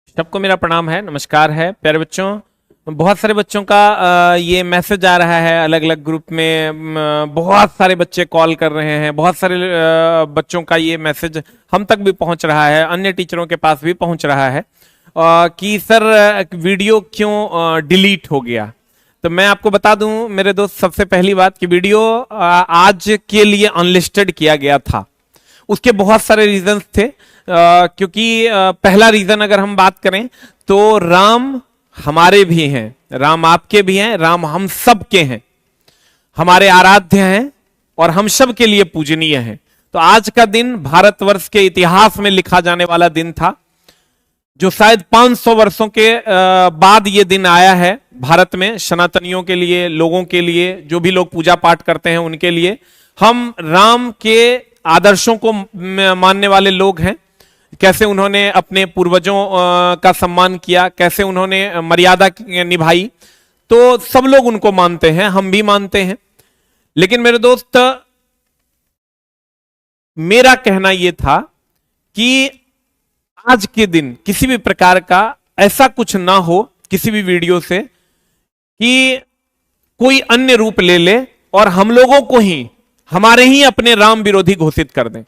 सबको मेरा प्रणाम है, नमस्कार है प्यारे बच्चों। बहुत सारे बच्चों का ये मैसेज आ रहा है अलग अलग ग्रुप में। बहुत सारे बच्चे कॉल कर रहे हैं, बहुत सारे बच्चों का ये मैसेज हम तक भी पहुंच रहा है, अन्य टीचरों के पास भी पहुंच रहा है कि सर वीडियो क्यों डिलीट हो गया। तो मैं आपको बता दूं मेरे दोस्त, सबसे पहली बात कि वीडियो आज के लिए अनलिस्टेड किया गया था। उसके बहुत सारे रीजंस थे, क्योंकि पहला रीजन अगर हम बात करें तो राम हमारे भी हैं, राम आपके भी हैं, राम हम सब के हैं, हमारे आराध्य हैं और हम सब के लिए पूजनीय हैं। तो आज का दिन भारतवर्ष के इतिहास में लिखा जाने वाला दिन था, जो शायद 500 वर्षों के बाद ये दिन आया है भारत में। सनातनियों के लिए, लोगों के लिए, जो भी लोग पूजा पाठ करते हैं उनके लिए, हम राम के आदर्शों को मानने वाले लोग हैं। कैसे उन्होंने अपने पूर्वजों का सम्मान किया, कैसे उन्होंने मर्यादा निभाई, तो सब लोग उनको मानते हैं, हम भी मानते हैं। लेकिन मेरे दोस्त, मेरा कहना यह था कि आज के दिन किसी भी प्रकार का ऐसा कुछ ना हो किसी भी वीडियो से कि कोई अन्य रूप ले ले और हम लोगों को ही, हमारे ही अपने राम विरोधी घोषित कर दें।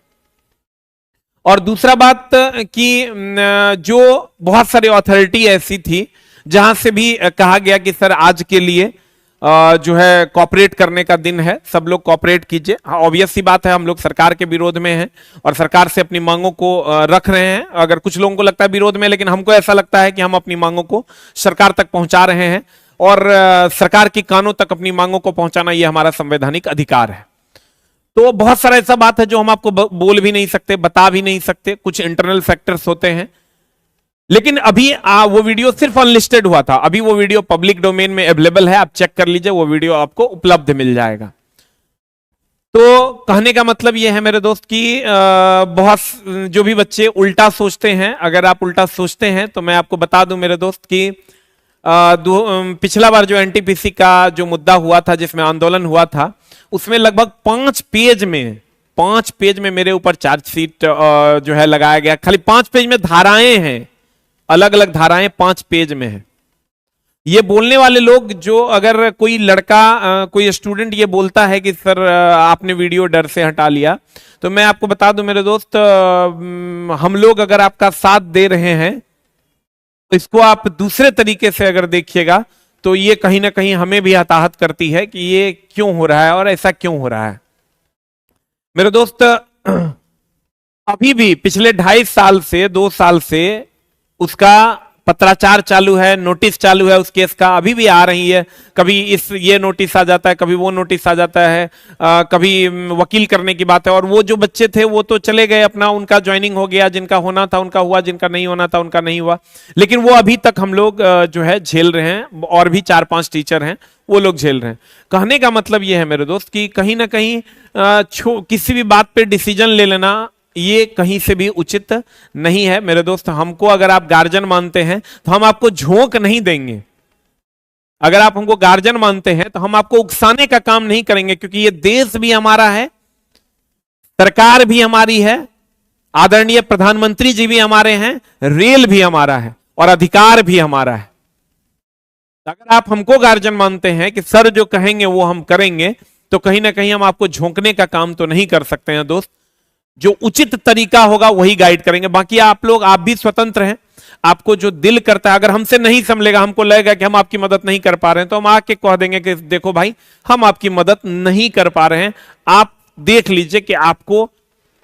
और दूसरा बात कि जो बहुत सारी अथॉरिटी ऐसी थी जहां से भी कहा गया कि सर आज के लिए जो है कॉपरेट करने का दिन है, सब लोग कॉपरेट कीजिए। ऑब्वियस सी बात है, हम लोग सरकार के विरोध में हैं और सरकार से अपनी मांगों को रख रहे हैं। अगर कुछ लोगों को लगता है विरोध में, लेकिन हमको ऐसा लगता है कि हम अपनी मांगों को सरकार तक पहुंचा रहे हैं और सरकार की कानों तक अपनी मांगों को पहुंचाना यह हमारा संवैधानिक अधिकार है। तो बहुत सारा ऐसा बात है जो हम आपको बोल भी नहीं सकते, बता भी नहीं सकते, कुछ इंटरनल फैक्टर्स होते हैं। लेकिन अभी वो वीडियो सिर्फ अनलिस्टेड हुआ था, अभी वो वीडियो पब्लिक डोमेन में अवेलेबल है, आप चेक कर लीजिए, वो वीडियो आपको उपलब्ध मिल जाएगा। तो कहने का मतलब ये है मेरे दोस्त कि बहुत जो भी बच्चे उल्टा सोचते हैं, अगर आप उल्टा सोचते हैं तो मैं आपको बता दूं मेरे दोस्त कि पिछला बार जो एनटीपीसी का जो मुद्दा हुआ था, जिसमें आंदोलन हुआ था, उसमें लगभग 5 पेज में मेरे ऊपर चार्जशीट जो है लगाया गया। खाली 5 पेज में धाराएं हैं, अलग अलग धाराएं 5 पेज में है। ये बोलने वाले लोग, जो अगर कोई लड़का कोई स्टूडेंट ये बोलता है कि सर आपने वीडियो डर से हटा लिया, तो मैं आपको बता दूं मेरे दोस्त, हम लोग अगर आपका साथ दे रहे हैं, इसको आप दूसरे तरीके से अगर देखिएगा तो ये कहीं ना कहीं हमें भी हताहत करती है कि ये क्यों हो रहा है और ऐसा क्यों हो रहा है। मेरे दोस्त, अभी भी पिछले 2.5 साल से 2 साल से उसका पत्राचार चालू है, नोटिस चालू है उस केस का, अभी भी आ रही है। कभी ये नोटिस आ जाता है, कभी वो नोटिस आ जाता है, कभी वकील करने की बात है। और वो जो बच्चे थे वो तो चले गए, अपना उनका ज्वाइनिंग हो गया, जिनका होना था उनका हुआ, जिनका नहीं होना था उनका नहीं हुआ। लेकिन वो अभी तक हम लोग जो है झेल रहे हैं, और भी 4-5 टीचर हैं वो लोग झेल रहे हैं। कहने का मतलब ये है मेरे दोस्त कि कहीं ना कहीं किसी भी बात पे डिसीजन ले लेना ये कहीं से भी उचित नहीं है मेरे दोस्त। हमको, अगर आप गार्जियन मानते हैं तो हम आपको झोंक नहीं देंगे। अगर आप हमको गार्जियन मानते हैं तो हम आपको उकसाने का काम नहीं करेंगे, क्योंकि ये देश भी हमारा है, सरकार भी हमारी है, आदरणीय प्रधानमंत्री जी भी हमारे हैं, रेल भी हमारा है और अधिकार भी हमारा है। अगर आप हमको गार्जियन मानते हैं कि सर जो कहेंगे वो हम करेंगे, तो कहीं ना कहीं हम आपको झोंकने का काम तो नहीं कर सकते हैं दोस्त। जो उचित तरीका होगा वही गाइड करेंगे। बाकी आप लोग, आप भी स्वतंत्र हैं, आपको जो दिल करता है, अगर हमसे नहीं संभलेगा, हमको लगेगा कि हम आपकी मदद नहीं कर पा रहे हैं, तो हम आके कह देंगे कि देखो भाई, हम आपकी मदद नहीं कर पा रहे हैं, आप देख लीजिए कि आपको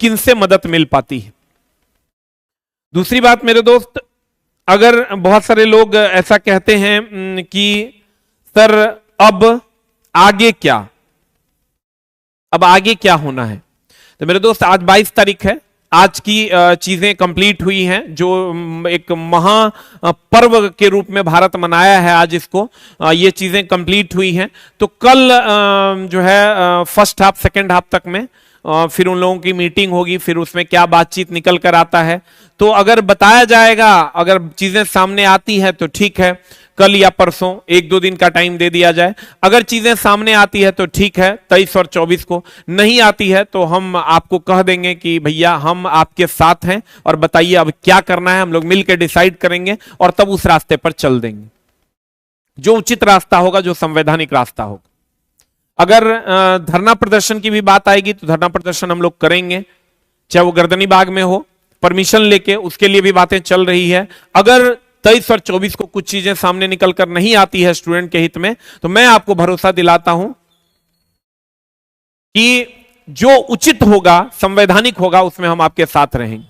किनसे मदद मिल पाती है। दूसरी बात मेरे दोस्त, अगर बहुत सारे लोग ऐसा कहते हैं कि सर अब आगे क्या, अब आगे क्या होना है, तो मेरे दोस्त आज 22 तारीख है, आज की चीजें कंप्लीट हुई हैं। जो एक महा पर्व के रूप में भारत मनाया है आज इसको, ये चीजें कंप्लीट हुई हैं। तो कल जो है फर्स्ट हाफ सेकेंड हाफ तक में फिर उन लोगों की मीटिंग होगी, फिर उसमें क्या बातचीत निकल कर आता है तो अगर बताया जाएगा, अगर चीजें सामने आती है तो ठीक है। कल या परसों 1-2 दिन का टाइम दे दिया जाए। अगर चीजें सामने आती है तो ठीक है, 23 और 24 को नहीं आती है तो हम आपको कह देंगे कि भैया हम आपके साथ हैं और बताइए अब क्या करना है, हम लोग मिलकर डिसाइड करेंगे और तब उस रास्ते पर चल देंगे, जो उचित रास्ता होगा, जो संवैधानिक रास्ता होगा। अगर धरना प्रदर्शन की भी बात आएगी तो धरना प्रदर्शन हम लोग करेंगे, चाहे वो गर्दनी बाग में हो, परमिशन लेके, उसके लिए भी बातें चल रही है। अगर 23 और 24 को कुछ चीजें सामने निकल कर नहीं आती है स्टूडेंट के हित में, तो मैं आपको भरोसा दिलाता हूं कि जो उचित होगा, संवैधानिक होगा, उसमें हम आपके साथ रहेंगे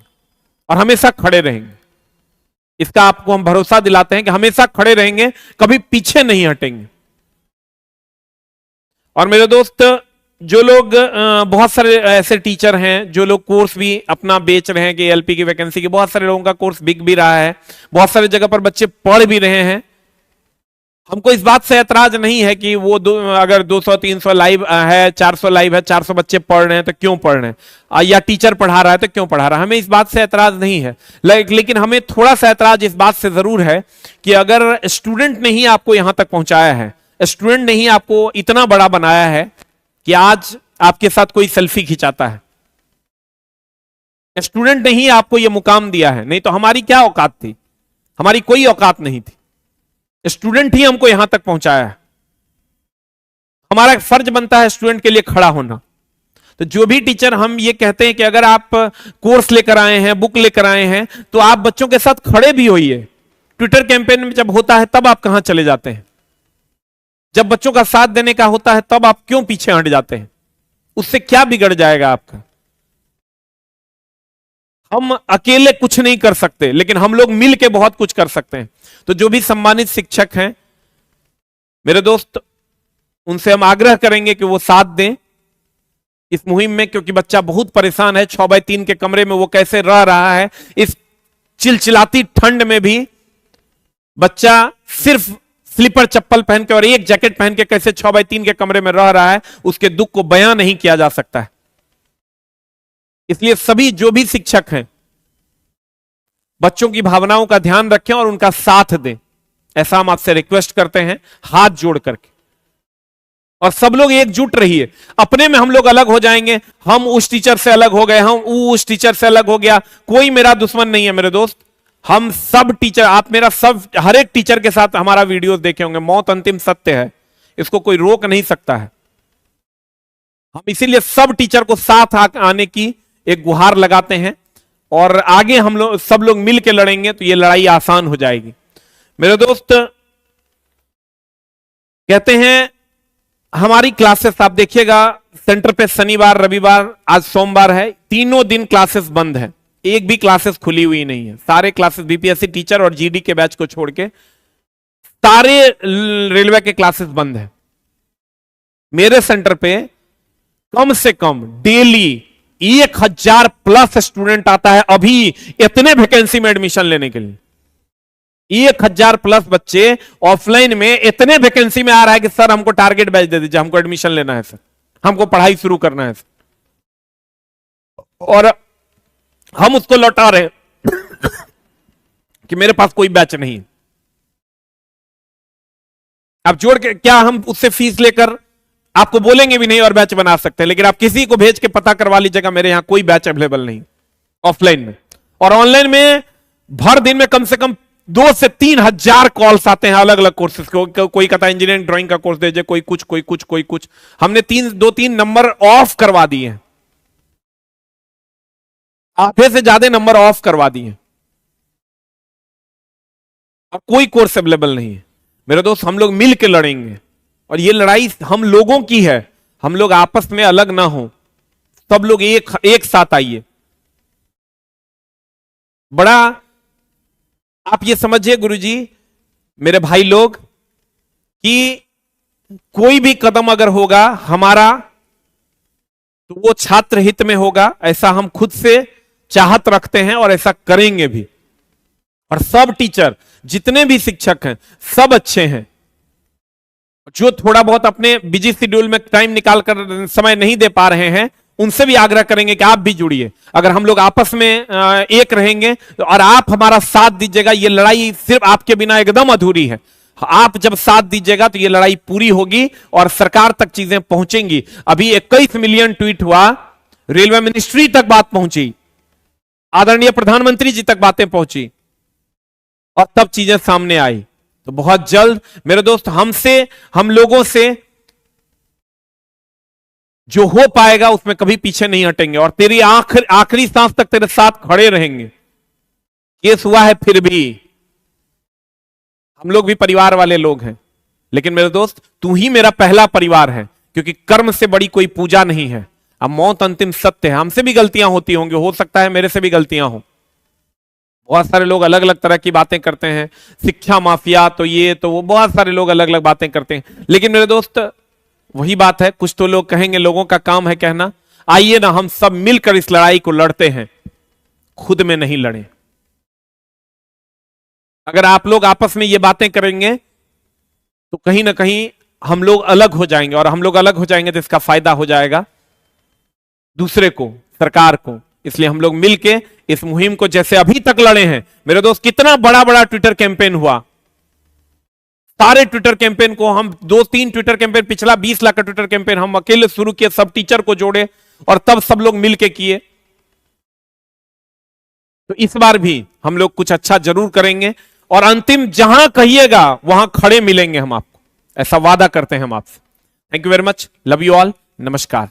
और हमेशा खड़े रहेंगे। इसका आपको हम भरोसा दिलाते हैं कि हमेशा खड़े रहेंगे, कभी पीछे नहीं हटेंगे। और मेरे दोस्त, जो लोग बहुत सारे ऐसे टीचर हैं जो लोग कोर्स भी अपना बेच रहे हैं कि एलपी की वैकेंसी की, बहुत सारे लोगों का कोर्स बिक भी रहा है, बहुत सारी जगह पर बच्चे पढ़ भी रहे हैं। हमको इस बात से ऐतराज नहीं है कि वो अगर 200-300 लाइव है, 400 लाइव है, 400 बच्चे पढ़ रहे हैं तो क्यों पढ़ रहे हैं, या टीचर पढ़ा रहा है तो क्यों पढ़ा रहा है, हमें इस बात से ऐतराज नहीं है। लेकिन हमें थोड़ा सा ऐतराज इस बात से जरूर है कि अगर स्टूडेंट ने ही आपको यहां तक पहुंचाया है, स्टूडेंट ने ही आपको इतना बड़ा बनाया है कि आज आपके साथ कोई सेल्फी खिंचाता है, स्टूडेंट ने ही आपको यह मुकाम दिया है, नहीं तो हमारी क्या औकात थी, हमारी कोई औकात नहीं थी। स्टूडेंट ही हमको यहां तक पहुंचाया है, हमारा एक फर्ज बनता है स्टूडेंट के लिए खड़ा होना। तो जो भी टीचर हम ये कहते हैं कि अगर आप कोर्स लेकर आए हैं, बुक लेकर आए हैं, तो आप बच्चों के साथ खड़े भी होइए। ट्विटर कैंपेन में जब होता है तब आप कहां चले जाते हैं, जब बच्चों का साथ देने का होता है तब आप क्यों पीछे हट जाते हैं, उससे क्या बिगड़ जाएगा आपका। हम अकेले कुछ नहीं कर सकते, लेकिन हम लोग मिलके बहुत कुछ कर सकते हैं। तो जो भी सम्मानित शिक्षक हैं मेरे दोस्त, उनसे हम आग्रह करेंगे कि वो साथ दें इस मुहिम में, क्योंकि बच्चा बहुत परेशान है। 6x3 के कमरे में वो कैसे रह रहा है, इस चिलचिलाती ठंड में भी बच्चा सिर्फ स्लीपर चप्पल पहन के और एक जैकेट पहन के कैसे 6x3 के कमरे में रह रहा है, उसके दुख को बयां नहीं किया जा सकता है। इसलिए सभी जो भी शिक्षक हैं बच्चों की भावनाओं का ध्यान रखें और उनका साथ दें, ऐसा हम आपसे रिक्वेस्ट करते हैं हाथ जोड़ करके। और सब लोग एकजुट रहिए। अपने में हम लोग अलग हो जाएंगे, हम उस टीचर से अलग हो गए, हम उस टीचर से अलग हो गया, कोई मेरा दुश्मन नहीं है मेरे दोस्त। हम सब टीचर, आप मेरा सब, हर एक टीचर के साथ हमारा वीडियोस देखे होंगे। मौत अंतिम सत्य है, इसको कोई रोक नहीं सकता है। हम इसीलिए सब टीचर को साथ आने की एक गुहार लगाते हैं और आगे हम लोग सब लोग मिल के लड़ेंगे तो ये लड़ाई आसान हो जाएगी। मेरे दोस्त कहते हैं हमारी क्लासेस आप देखिएगा, सेंटर पे शनिवार, रविवार, आज सोमवार है, तीनों दिन क्लासेस बंद है, एक भी क्लासेस खुली हुई नहीं है। सारे क्लासेस बीपीएससी टीचर और जीडी के बैच को छोड़ के सारे रेलवे के क्लासेस बंद है। मेरे सेंटर पे कम से कम डेली 1000+ स्टूडेंट आता है अभी इतने वैकेंसी में एडमिशन लेने के लिए। 1000+ बच्चे ऑफलाइन में इतने वैकेंसी में आ रहा है कि सर हमको टारगेट बैच दे दीजिए, हमको एडमिशन लेना है सर, हमको पढ़ाई शुरू करना है सर, और हम उसको लौटा रहे कि मेरे पास कोई बैच नहीं है। आप जोड़ के क्या हम उससे फीस लेकर आपको बोलेंगे भी नहीं और बैच बना सकते हैं, लेकिन आप किसी को भेज के पता करवा लीजिएगा मेरे यहां कोई बैच अवेलेबल नहीं ऑफलाइन में। और ऑनलाइन में भर दिन में कम से कम 2 से 3 हजार कॉल्स आते हैं अलग अलग कोर्सेज को। कोई कहता है इंजीनियरिंग ड्राइंग का कोर्स दीजिए, कोई कुछ कोई कुछ कोई कुछ। हमने 2-3 नंबर ऑफ करवा दिए हैं, आधे से ज्यादा नंबर ऑफ करवा दिए, और कोई कोर्स अवेलेबल नहीं है। मेरे दोस्त हम लोग मिल के लड़ेंगे और ये लड़ाई हम लोगों की है, हम लोग आपस में अलग ना हो, सब लोग एक साथ आइए। बड़ा आप ये समझिए गुरुजी, मेरे भाई लोग, कि कोई भी कदम अगर होगा हमारा तो वो छात्र हित में होगा, ऐसा हम खुद से चाहत रखते हैं और ऐसा करेंगे भी। और सब टीचर जितने भी शिक्षक हैं सब अच्छे हैं। जो थोड़ा बहुत अपने बिजी शेड्यूल में टाइम निकाल कर समय नहीं दे पा रहे हैं, उनसे भी आग्रह करेंगे कि आप भी जुड़िए। अगर हम लोग आपस में एक रहेंगे और आप हमारा साथ दीजिएगा, ये लड़ाई सिर्फ आपके बिना एकदम अधूरी है। आप जब साथ दीजिएगा तो ये लड़ाई पूरी होगी और सरकार तक चीजें पहुंचेंगी। अभी 21 मिलियन ट्वीट हुआ, रेलवे मिनिस्ट्री तक बात पहुंची, आदरणीय प्रधानमंत्री जी तक बातें पहुंची और तब चीजें सामने आई। तो बहुत जल्द मेरे दोस्त हम लोगों से जो हो पाएगा उसमें कभी पीछे नहीं हटेंगे और तेरी आखिरी सांस तक तेरे साथ खड़े रहेंगे। केस हुआ है फिर भी, हम लोग भी परिवार वाले लोग हैं, लेकिन मेरे दोस्त तू ही मेरा पहला परिवार है, क्योंकि कर्म से बड़ी कोई पूजा नहीं है। अब मौत अंतिम सत्य है, हमसे भी गलतियां होती होंगी, हो सकता है मेरे से भी गलतियां हो। बहुत सारे लोग अलग अलग तरह की बातें करते हैं, शिक्षा माफिया तो ये तो वो, बहुत सारे लोग अलग अलग बातें करते हैं। लेकिन मेरे दोस्त वही बात है, कुछ तो लोग कहेंगे, लोगों का काम है कहना, आइए ना हम सब मिलकर इस लड़ाई को लड़ते हैं, खुद में नहीं लड़े। अगर आप लोग आपस में ये बातें करेंगे तो कहीं ना कहीं हम लोग अलग हो जाएंगे, और हम लोग अलग हो जाएंगे तो इसका फायदा हो जाएगा दूसरे को, सरकार को। इसलिए हम लोग मिलके इस मुहिम को जैसे अभी तक लड़े हैं मेरे दोस्त, कितना बड़ा बड़ा ट्विटर कैंपेन हुआ, सारे ट्विटर कैंपेन को हम 2-3 ट्विटर कैंपेन, पिछला 20 लाख का ट्विटर कैंपेन हम अकेले शुरू किए, सब टीचर को जोड़े और तब सब लोग मिलके किए। तो इस बार भी हम लोग कुछ अच्छा जरूर करेंगे और अंतिम जहां कहिएगा वहां खड़े मिलेंगे हम आपको, ऐसा वादा करते हैं हम आपसे। Thank you very much, love you all, नमस्कार।